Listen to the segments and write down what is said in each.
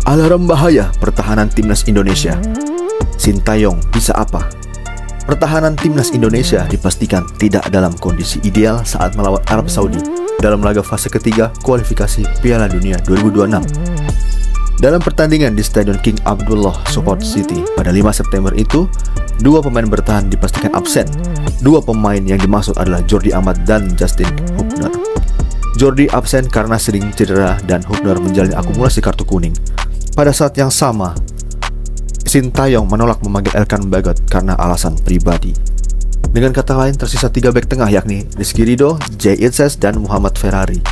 Alarm bahaya pertahanan timnas Indonesia. Sintayong bisa apa? Pertahanan timnas Indonesia dipastikan tidak dalam kondisi ideal saat melawan Arab Saudi dalam laga fase ketiga kualifikasi Piala Dunia 2026. Dalam pertandingan di Stadion King Abdullah Sport City pada 5 September itu, dua pemain bertahan dipastikan absen. Dua pemain yang dimaksud adalah Jordi Amat dan Justin Hubner. Jordi absen karena sering cedera dan Hubner menjalani akumulasi kartu kuning. Pada saat yang sama, Sintayong menolak memanggil Elkan Bagot karena alasan pribadi. Dengan kata lain, tersisa 3 bek tengah yakni Rizky Ridho, Jay Itzes, dan Muhammad Ferrari.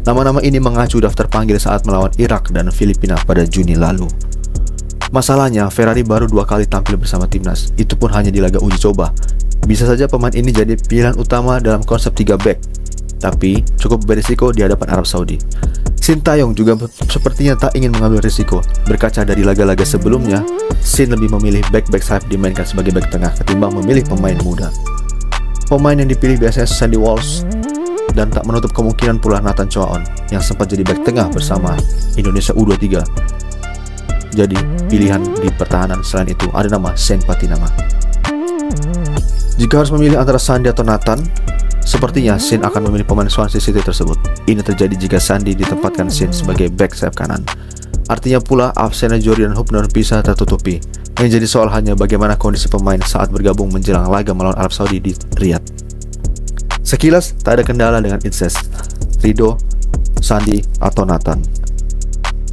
Nama-nama ini mengacu daftar panggil saat melawan Irak dan Filipina pada Juni lalu. Masalahnya, Ferrari baru 2 kali tampil bersama timnas, itu pun hanya di laga uji coba. Bisa saja pemain ini jadi pilihan utama dalam konsep 3 bek, tapi cukup berisiko di hadapan Arab Saudi. Sintayong juga sepertinya tak ingin mengambil risiko. Berkaca dari laga-laga sebelumnya, Sin lebih memilih bek-bek sayap dimainkan sebagai bek tengah ketimbang memilih pemain muda. Pemain yang dipilih biasanya Sandy Walsh, dan tak menutup kemungkinan pula Nathan Choaon yang sempat jadi bek tengah bersama Indonesia U23. Jadi pilihan di pertahanan selain itu ada nama Sen Patinama. Jika harus memilih antara Sandi atau Nathan, sepertinya Sin akan memilih pemain Swansea City tersebut. Ini terjadi jika Sandi ditempatkan Sin sebagai bek sayap kanan. Artinya pula absennya Jordi dan Hubner bisa tertutupi. Yang jadi soal hanya bagaimana kondisi pemain saat bergabung menjelang laga melawan Arab Saudi di Riyadh. Sekilas tak ada kendala dengan Itzes, Ridho, Sandi, atau Nathan.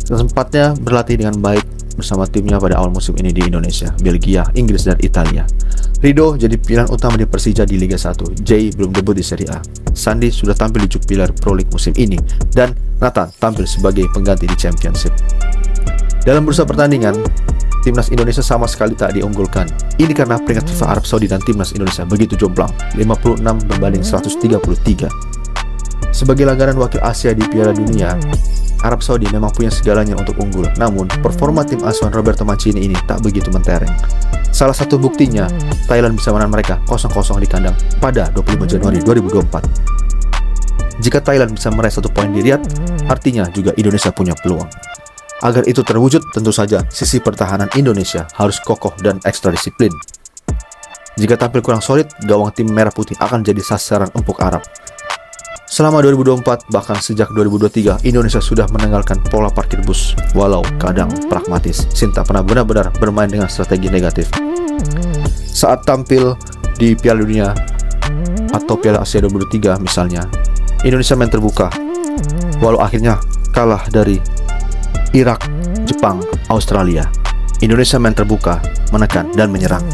Sempatnya berlatih dengan baik bersama timnya pada awal musim ini di Indonesia, Belgia, Inggris, dan Italia. Ridho jadi pilihan utama di Persija di Liga 1. Jay belum debut di Serie A. Sandi sudah tampil di Jupiler Pro League musim ini, dan Nathan tampil sebagai pengganti di Championship. Dalam bursa pertandingan, timnas Indonesia sama sekali tak diunggulkan. Ini karena peringkat FIFA Arab Saudi dan timnas Indonesia begitu jomplang, 56 berbanding 133. Sebagai langganan wakil Asia di Piala Dunia, Arab Saudi memang punya segalanya untuk unggul. Namun, performa tim asuhan Roberto Mancini ini tak begitu mentereng. Salah satu buktinya, Thailand bisa menang mereka 0-0 di kandang pada 25 Januari 2024. Jika Thailand bisa meraih 1 poin di Riyadh, artinya juga Indonesia punya peluang. Agar itu terwujud, tentu saja sisi pertahanan Indonesia harus kokoh dan ekstra disiplin. Jika tampil kurang solid, gawang tim merah putih akan jadi sasaran empuk Arab. Selama 2024, bahkan sejak 2023, Indonesia sudah menanggalkan pola parkir bus. Walau kadang pragmatis, Sin tak pernah benar-benar bermain dengan strategi negatif. Saat tampil di Piala Dunia atau Piala Asia 2023 misalnya, Indonesia main terbuka. Walau akhirnya kalah dari Irak, Jepang, Australia, Indonesia main terbuka, menekan dan menyerang.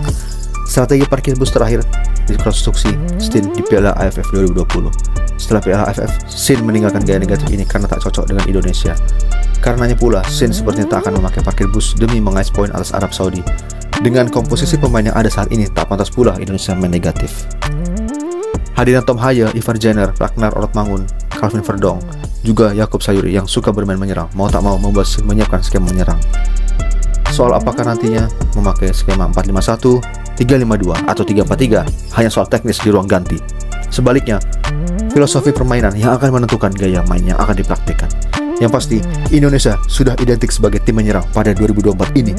Strategi parkir bus terakhir dikonstruksi Sin di Piala AFF 2020. Setelah Piala AFF, Sin meninggalkan gaya negatif ini karena tak cocok dengan Indonesia. Karenanya pula, Sin sepertinya tak akan memakai parkir bus demi mengais poin atas Arab Saudi. Dengan komposisi pemain yang ada saat ini, tak pantas pula Indonesia main negatif. Hadiran Tom Haye, Ivar Jenner, Ragnar Ortmangun, Calvin Verdong, juga Yakub Sayuri yang suka bermain menyerang, mau tak mau menyiapkan skema menyerang. Soal apakah nantinya memakai skema 4-5-1, 3-5-2, atau 3-4-3, hanya soal teknis di ruang ganti. Sebaliknya, filosofi permainan yang akan menentukan gaya main yang akan dipraktikkan. Yang pasti, Indonesia sudah identik sebagai tim menyerang pada 2024 ini.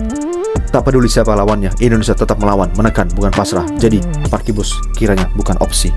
Tak peduli siapa lawannya, Indonesia tetap melawan, menekan, bukan pasrah. Jadi, parkir bus kiranya bukan opsi.